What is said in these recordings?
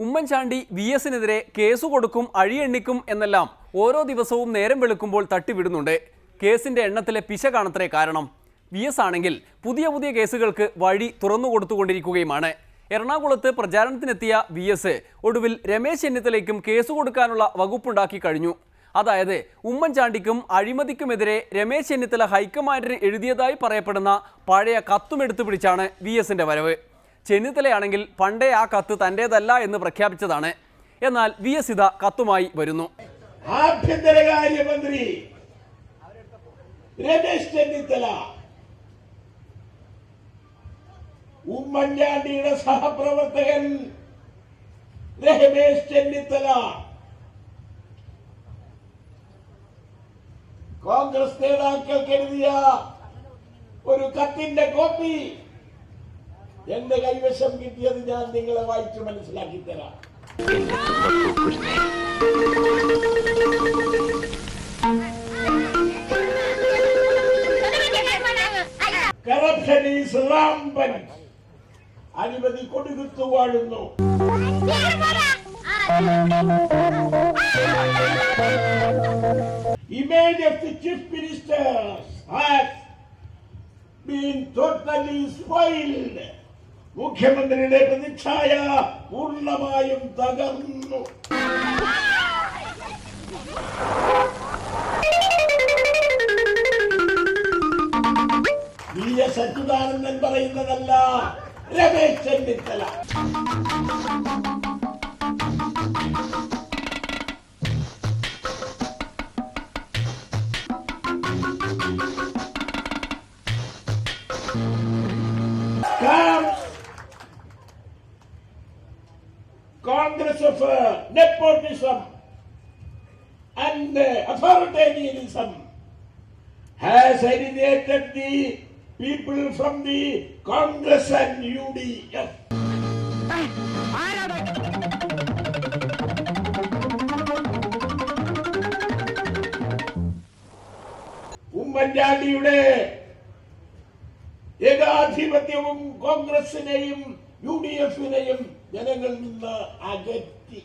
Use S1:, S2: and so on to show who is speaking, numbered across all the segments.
S1: Oommen Chandy വി.എസിനെതിരെ case കൊടുക്കും, അഴിയെണ്ണിക്കും എന്നെല്ലാം ഓരോ ദിവസവും നേരം വെളുക്കുമ്പോൾ തട്ടിവിടുന്നുണ്ട്. കേസിന്റെ എണ്ണത്തിലെ പിശകാണത്രേ കാരണം. വി.എസ് ആണെങ്കിൽ പുതിയ പുതിയ കേസുകൾക്ക് വഴി തുറന്നുകൊടുത്തുകൊണ്ടിരിക്കുകയുമാണ്. എറണാകുളത്ത് പ്രചാരണത്തിനെത്തിയ വി.എസ് ഒടുവിൽ രമേശ് ചെന്നിത്തലയ്ക്കും കേസ് കൊടുക്കാനുള്ള വകുപ്പുണ്ടാക്കി കഴിഞ്ഞു. അതായത് ഉമ്മൻചാണ്ടിക്കും അഴിമതിക്കുമെതിരെ രമേശ് ചെന്നിത്തല ഹൈക്കമാൻഡിന് എഴുതിയതായി പറയപ്പെടുന്ന പഴയ കത്തുമെടുത്തു പിടിച്ചാണ് വി.എസിന്റെ വരവ്. ചെന്നിത്തലയാണെങ്കിൽ പണ്ടേ ആ കത്ത് തന്റേതല്ല എന്ന് പ്രഖ്യാപിച്ചതാണ്. എന്നാൽ വി.എസ് ഇതാ കത്തുമായി വരുന്നു.
S2: ആഭ്യന്തരകാര്യമന്ത്രി രമേശ് ചെന്നിത്തല ഉമ്മൻചാണ്ടിയുടെ സഹപ്രവർത്തകൻ രമേശ് ചെന്നിത്തല കോൺഗ്രസ് നേതാക്കൾക്ക് എഴുതിയ ഒരു കത്തിന്റെ കോപ്പി എന്റെ കൈവശം കിട്ടിയത് ഞാൻ നിങ്ങളെ വായിച്ചു മനസ്സിലാക്കി തരാം. Corruption is rampant. അഴിമതി കൊടുകുത്തു വാഴുന്നു. Image of the chief ministers has been totally spoiled. മുഖ്യമന്ത്രിയുടെ പ്രതിച്ഛായ പൂർണ്ണമായും തകർന്നു. വി.എസ് അച്യുതാനന്ദൻ പറയുന്നതല്ല, Ramesh Chennithala. Congress of nepotism and authoritarianism has alienated the people from the Congress and UDF. ഉമ്മൻചാണ്ടിയുടെ ഏകാധിപത്യവും കോൺഗ്രസിനെയും UDF-നെയും ജനങ്ങളിൽ നിന്ന് അകറ്റി.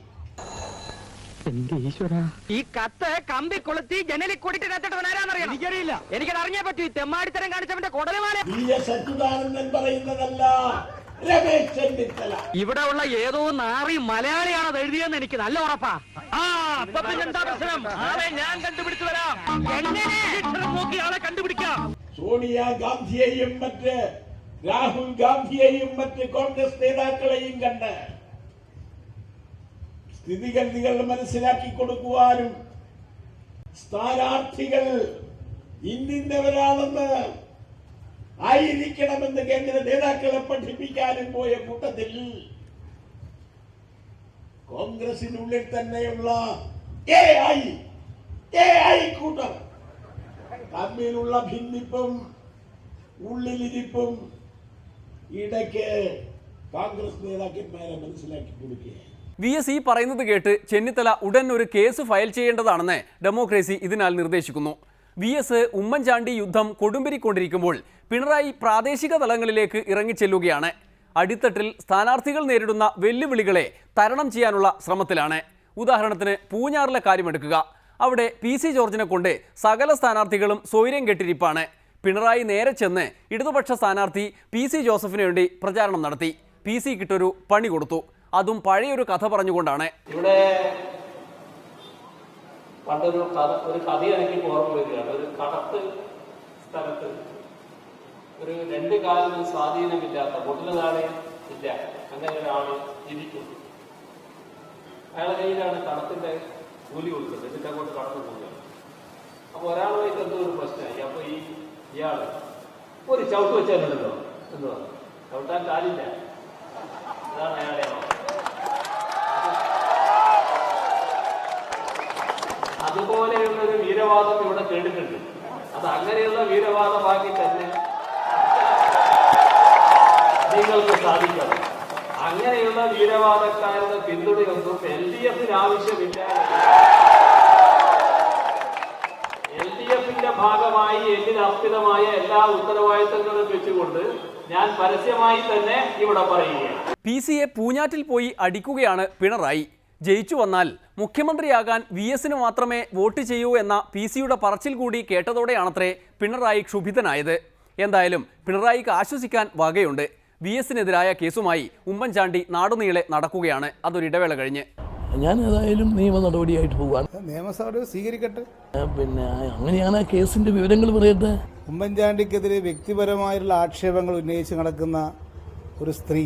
S3: ഈ കത്ത് കമ്പി കൊളുത്തി ജനലിൽ കൂടിയിട്ട് കത്തിട്ടവനാരാന്നറിയാം. എനിക്കറിയില്ല, എനിക്കത് അറിഞ്ഞേ പറ്റൂ. ഈ തെമ്മാടിത്തരം കാണിച്ചവന്റെ കുടലുമാല.
S2: വി.എസ് അച്യുതാനന്ദൻ പറയുന്നതല്ല, രമേശ് ചെന്നിത്തല.
S3: ഇവിടെ ഉള്ള ഏതോ നാറി മലയാളിയാണത് എഴുതിയെന്ന് എനിക്ക് നല്ല ഉറപ്പാ. അപ്പൊ പിന്നെന്താ പ്രശ്നം? ആളെ ഞാൻ കണ്ടുപിടിച്ചു വരാം. എങ്ങനെ നോക്കി ആളെ കണ്ടുപിടിക്കാം.
S2: സോണിയാഗാന്ധിയെയും മറ്റ് രാഹുൽ ഗാന്ധിയെയും മറ്റ് കോൺഗ്രസ് നേതാക്കളെയും കണ്ട് സ്ഥിതിഗതികൾ മനസ്സിലാക്കി കൊടുക്കുവാനും സ്ഥാനാർത്ഥികൾ ഇന്നിന്നവരാണെന്ന് ആയിരിക്കണമെന്ന് കേന്ദ്ര നേതാക്കളെ പഠിപ്പിക്കാനും പോയ കൂട്ടത്തിൽ കോൺഗ്രസിനുള്ളിൽ തന്നെയുള്ള AI കൂട്ടർ തമ്മിലുള്ള ഭിന്നിപ്പും ഉള്ളിലിരിപ്പും ഇടയ്ക്ക് കോൺഗ്രസ് നേതാക്കന്മാരെ മനസ്സിലാക്കി കൊടുക്കുക.
S1: വി.എസ് ഈ പറയുന്നത് കേട്ട് ചെന്നിത്തല ഉടൻ ഒരു കേസ് ഫയൽ ചെയ്യേണ്ടതാണെന്ന് ഡെമോക്രസി ഇതിനാൽ നിർദ്ദേശിക്കുന്നു. വി.എസ് ഉമ്മൻചാണ്ടി യുദ്ധം കൊടുമ്പിരിക്കൊണ്ടിരിക്കുമ്പോൾ പിണറായി പ്രാദേശിക തലങ്ങളിലേക്ക് ഇറങ്ങിച്ചെല്ലുകയാണ്. അടിത്തട്ടിൽ സ്ഥാനാർത്ഥികൾ നേരിടുന്ന വെല്ലുവിളികളെ തരണം ചെയ്യാനുള്ള ശ്രമത്തിലാണ്. ഉദാഹരണത്തിന് പൂഞ്ഞാറിലെ കാര്യമെടുക്കുക. അവിടെ PC ജോർജിനെ കൊണ്ട് സകല സ്ഥാനാർത്ഥികളും സ്വൈര്യം കെട്ടിരിപ്പാണ്. പിണറായി നേരെ ചെന്ന് ഇടതുപക്ഷ സ്ഥാനാർത്ഥി PC ജോസഫിന് വേണ്ടി പ്രചാരണം നടത്തി. PC കിട്ടൊരു പണി കൊടുത്തു. അതും പഴയൊരു കഥ പറഞ്ഞുകൊണ്ടാണ്.
S4: ഇവിടെ പണ്ടൊരു കഥ എനിക്ക് ഓർമ്മ വരികയാണ്. ഒരു കടത്ത് സ്ഥലത്ത് ഒരു രണ്ട് കാലിനും സ്വാധീനമില്ലാത്ത മുതലാളി ഇല്ല, അങ്ങനെ ഒരാൾ ഇരിക്കും. അയാളുടെ കയ്യിലാണ് കടത്തിന്റെ കൂലി കൊടുക്കുന്നത്. എന്നിട്ട് അങ്ങോട്ട് കടന്നു പോവുകയാണ്. അപ്പൊ ഒരാളുമായിട്ട് എന്തോ ഒരു പ്രശ്നമായി. അപ്പൊ ഇയാള് ഒരു ചവിട്ട് വെച്ചാലുണ്ടല്ലോ, എന്തുവാ ചവിട്ടാൻ കാലില്ല, അതാണ് അയാളെ. അതുപോലെയുള്ളൊരു വീരവാദം ഇവിടെ കേട്ടിട്ടുണ്ട്. അത് അങ്ങനെയുള്ള വീരവാദമാക്കി തന്നെ നിങ്ങൾക്ക് സാധിക്കണം. അങ്ങനെയുള്ള വീരവാദക്കാരുടെ പിന്തുണയൊന്നും LDF-ന് ആവശ്യമില്ല. LDF-ന്റെ ഭാഗമായി എന്നിൽ അർപ്പിതമായ എല്ലാ ഉത്തരവാദിത്തങ്ങളും വെച്ചുകൊണ്ട് ഞാൻ പരസ്യമായി തന്നെ ഇവിടെ പറയുകയാണ്.
S1: PC യെ പൂഞ്ഞാറ്റിൽ പോയി അടിക്കുകയാണ് പിണറായി. ജയിച്ചു വന്നാൽ മുഖ്യമന്ത്രിയാകാൻ VS മാത്രമേ വോട്ട് ചെയ്യൂ എന്ന PC-യുടെ പറച്ചിൽ കൂടി കേട്ടതോടെയാണത്രേ പിണറായി ക്ഷുഭിതനായത്. എന്തായാലും പിണറായിക്ക് ആശ്വസിക്കാൻ വകയുണ്ട്. VS-നെതിരായ കേസുമായി ഉമ്മൻചാണ്ടി നാടുനീളെ നടക്കുകയാണ്. അതൊരിടവേള കഴിഞ്ഞ്
S5: ഞാൻ ഏതായാലും നിയമ നടപടിയായിട്ട് പോവാണ്.
S6: നിയമസഭ സ്വീകരിക്കട്ടെ.
S5: പിന്നെ അങ്ങനെയാണ് ആ കേസിന്റെ വിവരങ്ങൾ പറയട്ടെ.
S6: ഉമ്മൻചാണ്ടിക്കെതിരെ വ്യക്തിപരമായിട്ടുള്ള ആക്ഷേപങ്ങൾ ഉന്നയിച്ച് നടക്കുന്ന ഒരു സ്ത്രീ